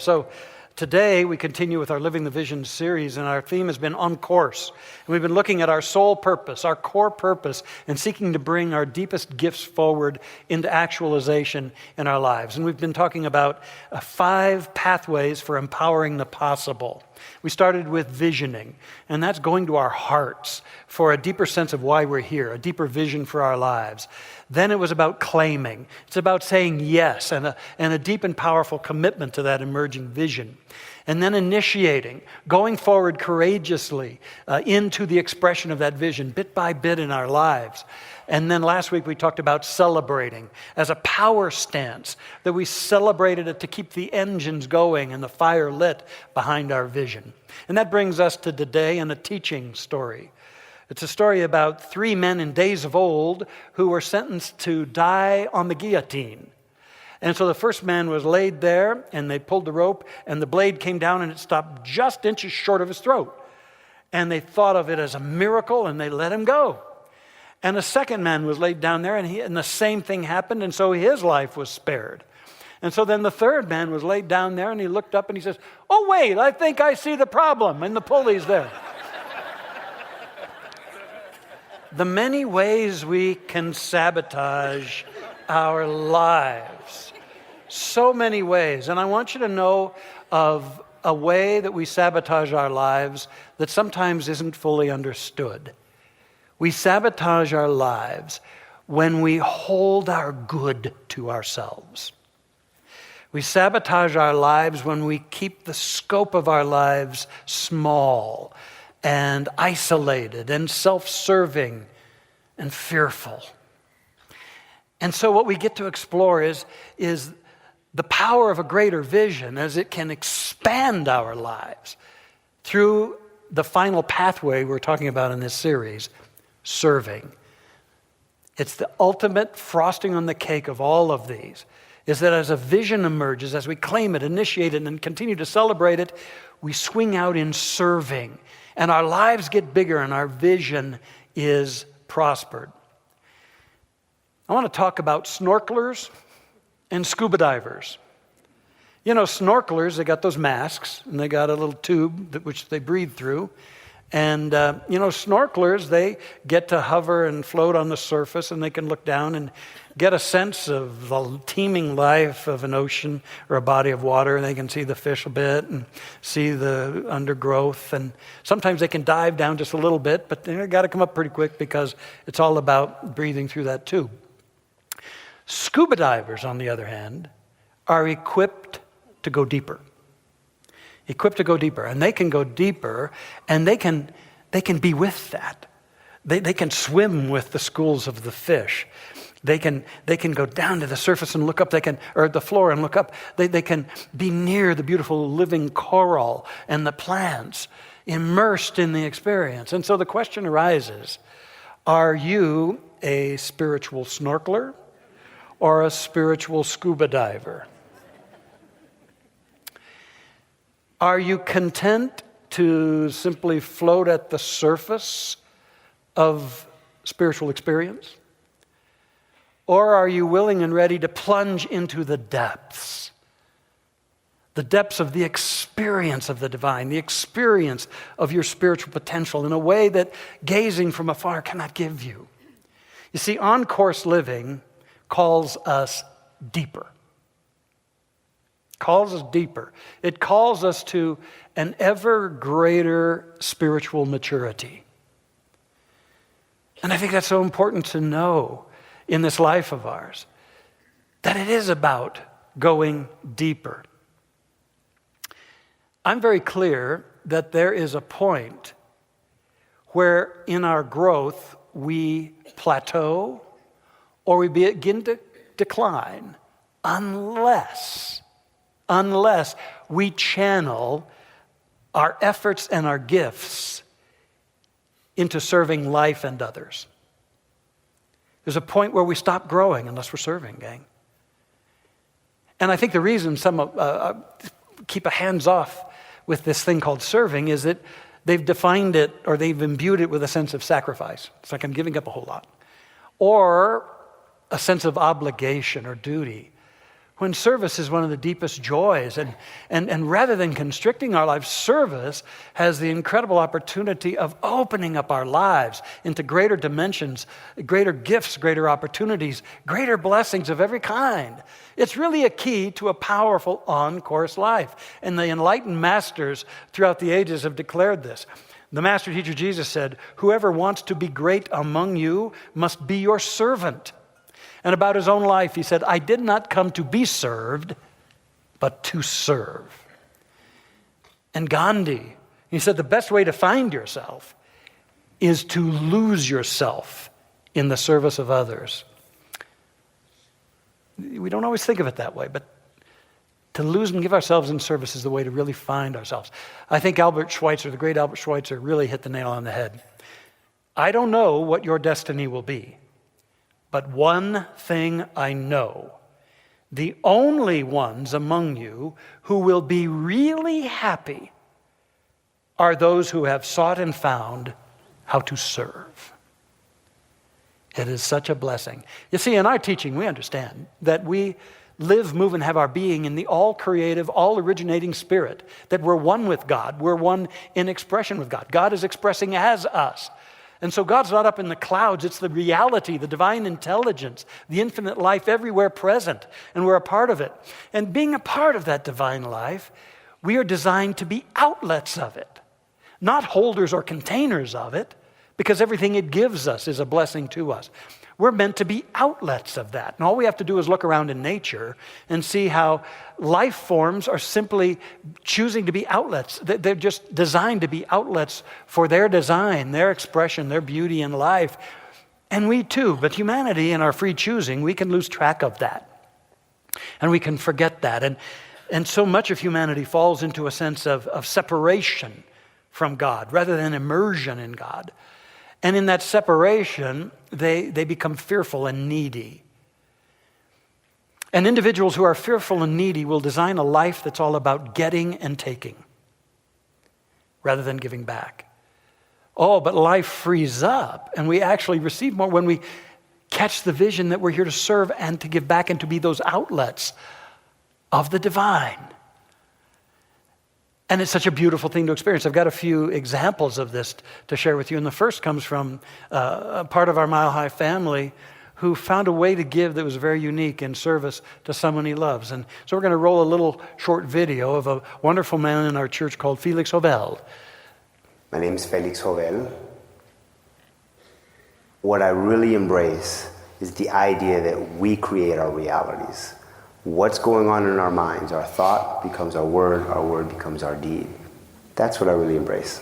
So today we continue with our Living the Vision series, and our theme has been On Course. And we've been looking at our soul purpose, our core purpose, and seeking to bring our deepest gifts forward into actualization in our lives. And we've been talking about 5 pathways for empowering the possible. We started with visioning, and that's going to our hearts for a deeper sense of why we're here, a deeper vision for our lives. Then it was about claiming. It's about saying yes and a deep and powerful commitment to that emerging vision. And then initiating, going forward courageously into the expression of that vision, bit by bit in our lives. And then last week we talked about celebrating as a power stance, that we celebrated it to keep the engines going and the fire lit behind our vision. And that brings us to today and a teaching story. It's a story about 3 men in days of old who were sentenced to die on the guillotine. And so the first man was laid there, and they pulled the rope, and the blade came down, and it stopped just inches short of his throat. And they thought of it as a miracle, and they let him go. And a second man was laid down there, and the same thing happened, and so his life was spared. And so then the third man was laid down there, and he looked up, and he says, "Oh, wait, I think I see the problem," and the pulley's there. The many ways we can sabotage our lives. So many ways. And I want you to know of a way that we sabotage our lives that sometimes isn't fully understood. We sabotage our lives when we hold our good to ourselves. We sabotage our lives when we keep the scope of our lives small and isolated and self-serving and fearful. And so what we get to explore is the power of a greater vision as it can expand our lives through the final pathway we're talking about in this series, serving. It's the ultimate frosting on the cake of all of these, is that as a vision emerges, as we claim it, initiate it, and continue to celebrate it, we swing out in serving. And our lives get bigger and our vision is prospered. I want to talk about snorkelers and scuba divers. You know, snorkelers, they got those masks, and they got a little tube which they breathe through. And, snorkelers, they get to hover and float on the surface, and they can look down and get a sense of the teeming life of an ocean or a body of water. They can see the fish a bit and see the undergrowth. And sometimes they can dive down just a little bit, but they've got to come up pretty quick because it's all about breathing through that tube. Scuba divers, on the other hand, are equipped to go deeper. Equipped to go deeper. And they can go deeper, and they can be with that. They can swim with the schools of the fish. They can go down to the surface and look up, or the floor and look up. They can be near the beautiful living coral and the plants, immersed in the experience. And so the question arises, are you a spiritual snorkeler or a spiritual scuba diver? Are you content to simply float at the surface of spiritual experience? Or are you willing and ready to plunge into the depths of the experience of the divine, the experience of your spiritual potential in a way that gazing from afar cannot give you? You see, on-course living calls us deeper. Calls us deeper. It calls us to an ever greater spiritual maturity. And I think that's so important to know in this life of ours, that it is about going deeper. I'm very clear that there is a point where in our growth we plateau or we begin to decline unless we channel our efforts and our gifts into serving life and others. There's a point where we stop growing unless we're serving, gang. And I think the reason some keep a hands off with this thing called serving is that they've defined it or they've imbued it with a sense of sacrifice. It's like I'm giving up a whole lot. Or a sense of obligation or duty, when service is one of the deepest joys. And rather than constricting our lives, service has the incredible opportunity of opening up our lives into greater dimensions, greater gifts, greater opportunities, greater blessings of every kind. It's really a key to a powerful on-course life. And the enlightened masters throughout the ages have declared this. The master teacher Jesus said, "Whoever wants to be great among you must be your servant." And about his own life, he said, "I did not come to be served, but to serve." And Gandhi, he said, the best way to find yourself is to lose yourself in the service of others. We don't always think of it that way, but to lose and give ourselves in service is the way to really find ourselves. I think Albert Schweitzer, the great Albert Schweitzer, really hit the nail on the head. I don't know what your destiny will be, but one thing I know, the only ones among you who will be really happy are those who have sought and found how to serve. It is such a blessing. You see, in our teaching, we understand that we live, move, and have our being in the all-creative, all-originating spirit, that we're one with God. We're one in expression with God. God is expressing as us. And so God's not up in the clouds. It's the reality, the divine intelligence, the infinite life everywhere present. And we're a part of it. And being a part of that divine life, we are designed to be outlets of it, not holders or containers of it, because everything it gives us is a blessing to us. We're meant to be outlets of that. And all we have to do is look around in nature and see how life forms are simply choosing to be outlets. They're just designed to be outlets for their design, their expression, their beauty in life. And we too, but humanity in our free choosing, we can lose track of that. And we can forget that. And so much of humanity falls into a sense of separation from God rather than immersion in God. And in that separation, they become fearful and needy. And individuals who are fearful and needy will design a life that's all about getting and taking rather than giving back. Oh, but life frees up and we actually receive more when we catch the vision that we're here to serve and to give back and to be those outlets of the divine. And it's such a beautiful thing to experience. I've got a few examples of this to share with you. And the first comes from a part of our Mile High family who found a way to give that was very unique in service to someone he loves. And so we're going to roll a little short video of a wonderful man in our church called Felix Vell. My name is Felix Vell. What I really embrace is the idea that we create our realities. What's going on in our minds, our thought becomes our word becomes our deed. That's what I really embrace.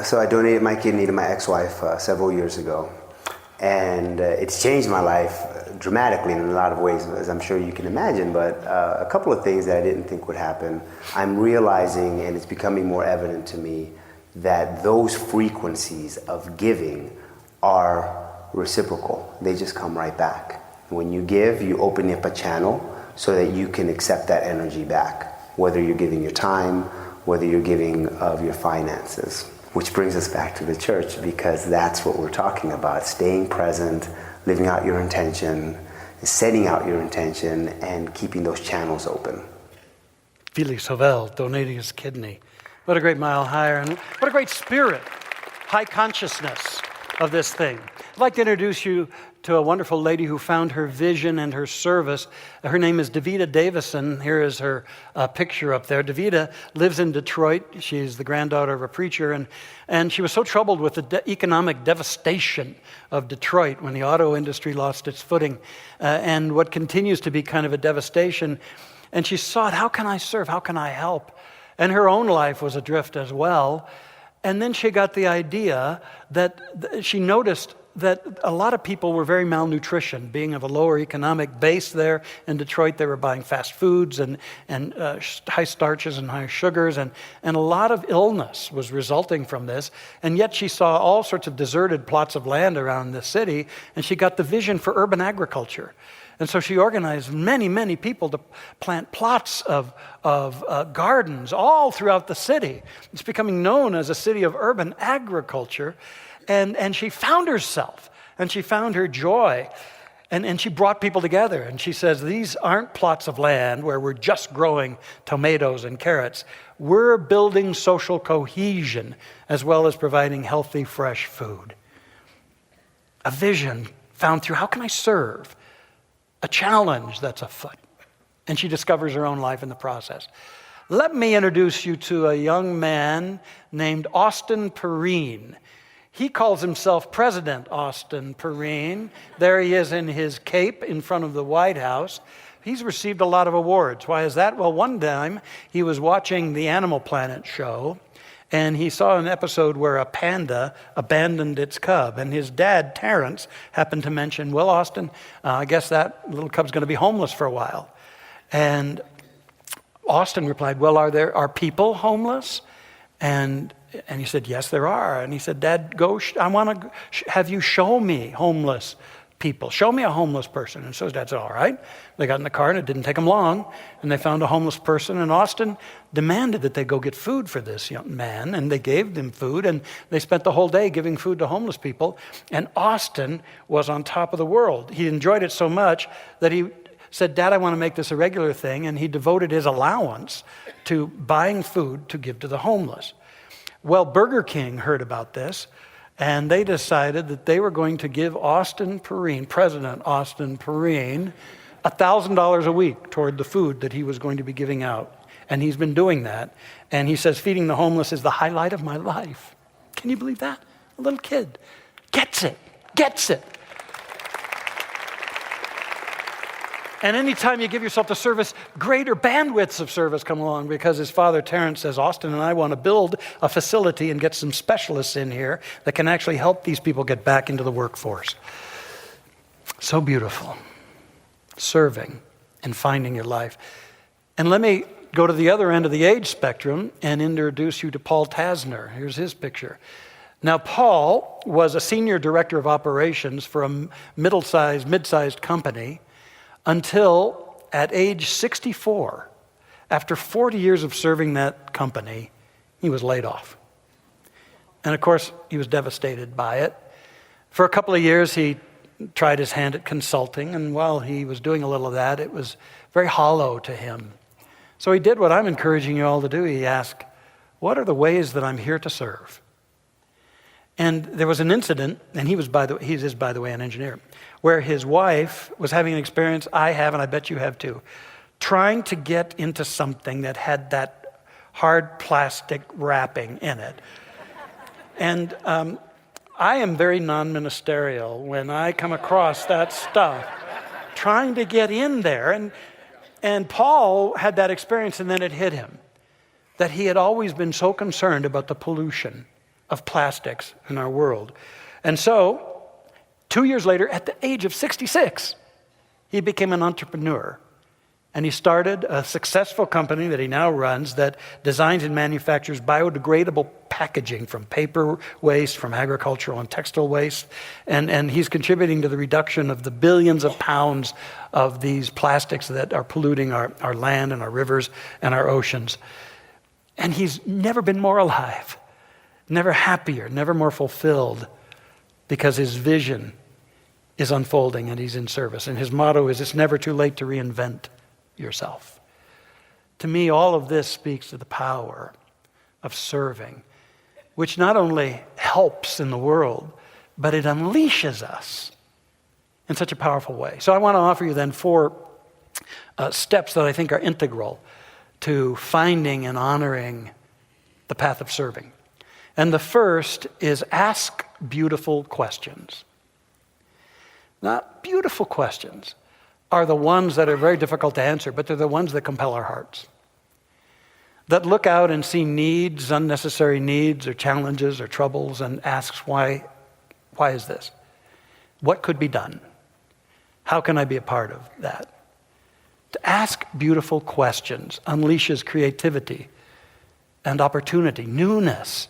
So I donated my kidney to my ex-wife several years ago. And it's changed my life dramatically in a lot of ways, as I'm sure you can imagine. But a couple of things that I didn't think would happen, I'm realizing, and it's becoming more evident to me, that those frequencies of giving are reciprocal. They just come right back. When you give, you open up a channel so that you can accept that energy back, whether you're giving your time, whether you're giving of your finances. Which brings us back to the church, because that's what we're talking about, staying present, living out your intention, setting out your intention, and keeping those channels open. Felix Vell donating his kidney. What a great mile higher, and what a great spirit, high consciousness of this thing. I'd like to introduce you to a wonderful lady who found her vision and her service. Her name is Davison. Here is her picture up there. Davida lives in Detroit. She's the granddaughter of a preacher, and she was so troubled with the economic devastation of Detroit when the auto industry lost its footing, and what continues to be kind of a devastation. And she sought, how can I serve? How can I help? And her own life was adrift as well. And then she got the idea that she noticed that a lot of people were very malnutrition. Being of a lower economic base there in Detroit, they were buying fast foods and high starches and high sugars, and a lot of illness was resulting from this. And yet she saw all sorts of deserted plots of land around the city, and she got the vision for urban agriculture. And so she organized many, many people to plant plots of gardens all throughout the city. It's becoming known as a city of urban agriculture. And she found herself, and she found her joy. And she brought people together, and she says, these aren't plots of land where we're just growing tomatoes and carrots. We're building social cohesion as well as providing healthy, fresh food. A vision found through how can I serve? A challenge that's afoot. And she discovers her own life in the process. Let me introduce you to a young man named Austin Perrine. He calls himself President Austin Perrine. There he is in his cape in front of the White House. He's received a lot of awards. Why is that? Well, one time he was watching the Animal Planet show, and he saw an episode where a panda abandoned its cub. And his dad, Terrence, happened to mention, well, Austin, I guess that little cub's going to be homeless for a while. And Austin replied, well, are people homeless? And he said, yes, there are. And he said, Dad, I want to have you show me homeless people. Show me a homeless person. And so his dad said, all right. They got in the car, and it didn't take them long. And they found a homeless person. And Austin demanded that they go get food for this young man. And they gave them food. And they spent the whole day giving food to homeless people. And Austin was on top of the world. He enjoyed it so much that he said, Dad, I want to make this a regular thing. And he devoted his allowance to buying food to give to the homeless. Well, Burger King heard about this, and they decided that they were going to give Austin Perrine, President Austin Perrine, $1,000 a week toward the food that he was going to be giving out. And he's been doing that. And he says, feeding the homeless is the highlight of my life. Can you believe that? A little kid gets it. And anytime you give yourself to service, greater bandwidths of service come along, because his father, Terrence, says, Austin and I want to build a facility and get some specialists in here that can actually help these people get back into the workforce. So beautiful. Serving and finding your life. And let me go to the other end of the age spectrum and introduce you to Paul Taz Nur. Here's his picture. Now, Paul was a senior director of operations for a mid-sized company until at age 64, after 40 years of serving that company, he was laid off. And of course, he was devastated by it. For a couple of years, he tried his hand at consulting, and while he was doing a little of that, it was very hollow to him. So he did what I'm encouraging you all to do. He asked, what are the ways that I'm here to serve? And there was an incident, and he is, by the way, an engineer, where his wife was having an experience I have, and I bet you have too, trying to get into something that had that hard plastic wrapping in it. And I am very non-ministerial when I come across that stuff, trying to get in there. And Paul had that experience, and then it hit him, that he had always been so concerned about the pollution of plastics in our world. And so, 2 years later, at the age of 66, he became an entrepreneur. And he started a successful company that he now runs that designs and manufactures biodegradable packaging from paper waste, from agricultural and textile waste. And he's contributing to the reduction of the billions of pounds of these plastics that are polluting our land and our rivers and our oceans. And he's never been more alive. Never happier, never more fulfilled, because his vision is unfolding and he's in service. And his motto is, it's never too late to reinvent yourself. To me, all of this speaks to the power of serving, which not only helps in the world, but it unleashes us in such a powerful way. So I want to offer you then 4 steps that I think are integral to finding and honoring the path of serving. And the first is ask beautiful questions. Now, beautiful questions are the ones that are very difficult to answer, but they're the ones that compel our hearts. That look out and see needs, unnecessary needs or challenges or troubles, and asks, why is this? What could be done? How can I be a part of that? To ask beautiful questions unleashes creativity and opportunity, newness.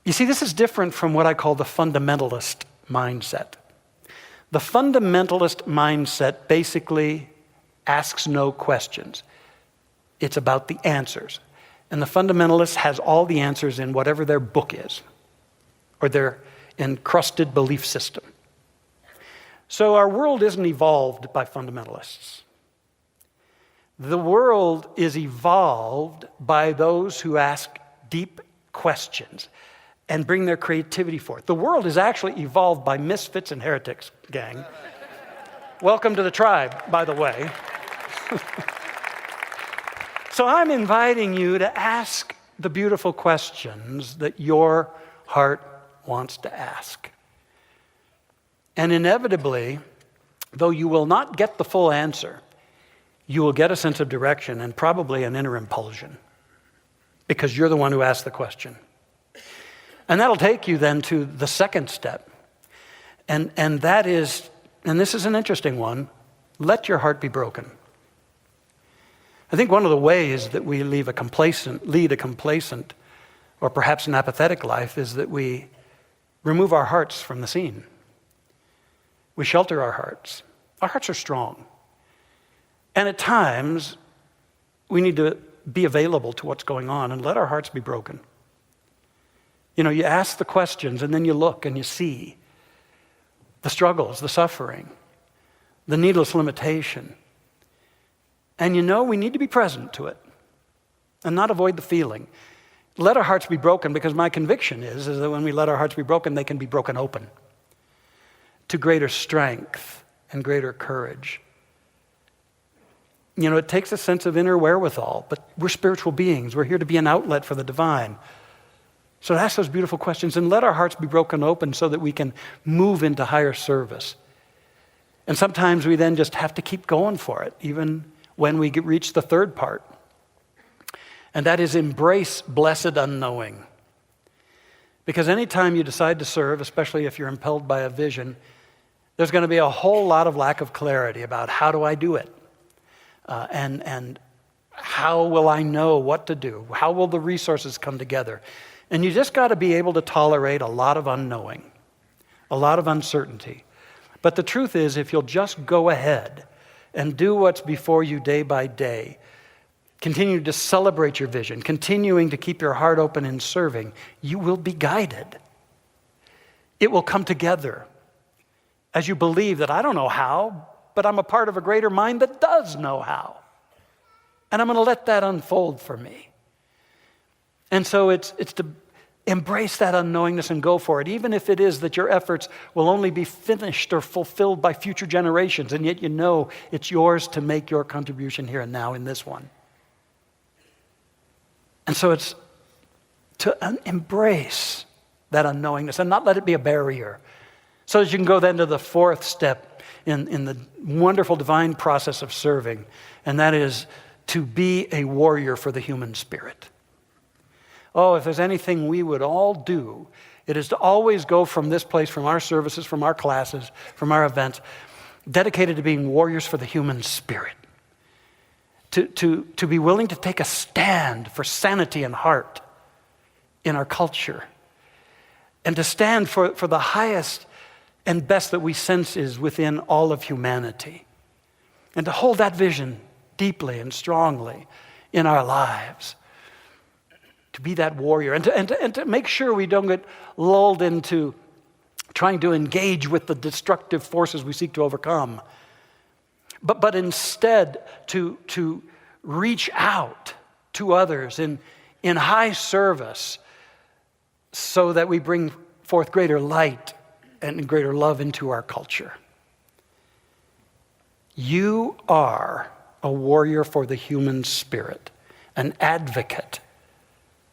You see, this is different from what I call the fundamentalist mindset. The fundamentalist mindset basically asks no questions. It's about the answers. And the fundamentalist has all the answers in whatever their book is, or their encrusted belief system. So our world isn't evolved by fundamentalists. The world is evolved by those who ask deep questions and bring their creativity forth. The world is actually evolved by misfits and heretics, gang. Welcome to the tribe, by the way. So I'm inviting you to ask the beautiful questions that your heart wants to ask. And inevitably, though you will not get the full answer, you will get a sense of direction and probably an inner impulsion, because you're the one who asked the question. And that'll take you then to the second step. And that is, and this is an interesting one, let your heart be broken. I think one of the ways that we lead a complacent, or perhaps an apathetic life is that we remove our hearts from the scene. We shelter our hearts. Our hearts are strong. And at times, we need to be available to what's going on and let our hearts be broken. You know, you ask the questions and then you look and you see the struggles, the suffering, the needless limitation. And you know we need to be present to it and not avoid the feeling. Let our hearts be broken, because my conviction is that when we let our hearts be broken, they can be broken open to greater strength and greater courage. You know, it takes a sense of inner wherewithal, but we're spiritual beings. We're here to be an outlet for the divine. So ask those beautiful questions and let our hearts be broken open so that we can move into higher service. And sometimes we then just have to keep going for it, even when we reach the third part. And that is embrace blessed unknowing. Because anytime you decide to serve, especially if you're impelled by a vision, there's going to be a whole lot of lack of clarity about how do I do it? And how will I know what to do? How will the resources come together? And you just got to be able to tolerate a lot of unknowing, a lot of uncertainty. But the truth is, if you'll just go ahead and do what's before you day by day, continue to celebrate your vision, continuing to keep your heart open in serving, you will be guided. It will come together as you believe that I don't know how, but I'm a part of a greater mind that does know how. And I'm going to let that unfold for me. And so it's to embrace that unknowingness and go for it, even if it is that your efforts will only be finished or fulfilled by future generations, and yet you know it's yours to make your contribution here and now in this one. And so it's to embrace that unknowingness and not let it be a barrier. So that you can go then to the fourth step in the wonderful divine process of serving, and that is to be a warrior for the human spirit. Oh, if there's anything we would all do, it is to always go from this place, from our services, from our classes, from our events, dedicated to being warriors for the human spirit. To be willing to take a stand for sanity and heart in our culture. And to stand for the highest and best that we sense is within all of humanity. And to hold that vision deeply and strongly in our lives. To be that warrior. And to make sure we don't get lulled into trying to engage with the destructive forces we seek to overcome. But instead to reach out to others in high service so that we bring forth greater light and greater love into our culture. You are a warrior for the human spirit, an advocate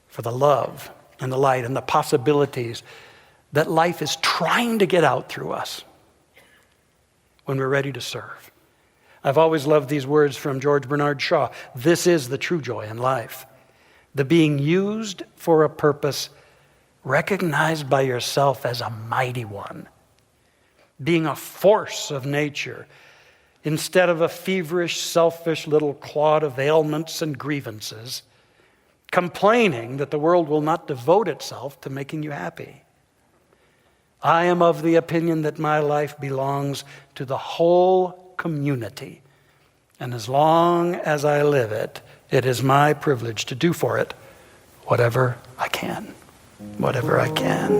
for the love and the light and the possibilities that life is trying to get out through us when we're ready to serve. I've always loved these words from George Bernard Shaw. This is the true joy in life. The being used for a purpose recognized by yourself as a mighty one. Being a force of nature instead of a feverish, selfish little clod of ailments and grievances, complaining that the world will not devote itself to making you happy. I am of the opinion that my life belongs to the whole community. And as long as I live it, it is my privilege to do for it whatever I can. Whatever I can.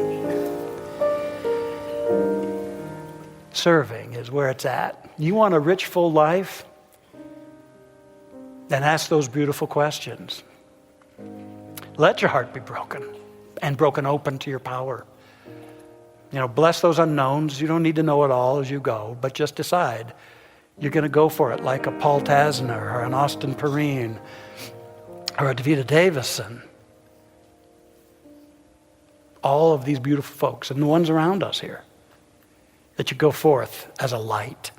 serving is where it's at. You want a rich, full life? Then ask those beautiful questions. Let your heart be broken and broken open to your power. Bless those unknowns. You don't need to know it all as you go, but just decide you're going to go for it, like a Paul Taz Nur or an Austin Perrine or a Davison. All of these beautiful folks and the ones around us here, that you go forth as a light.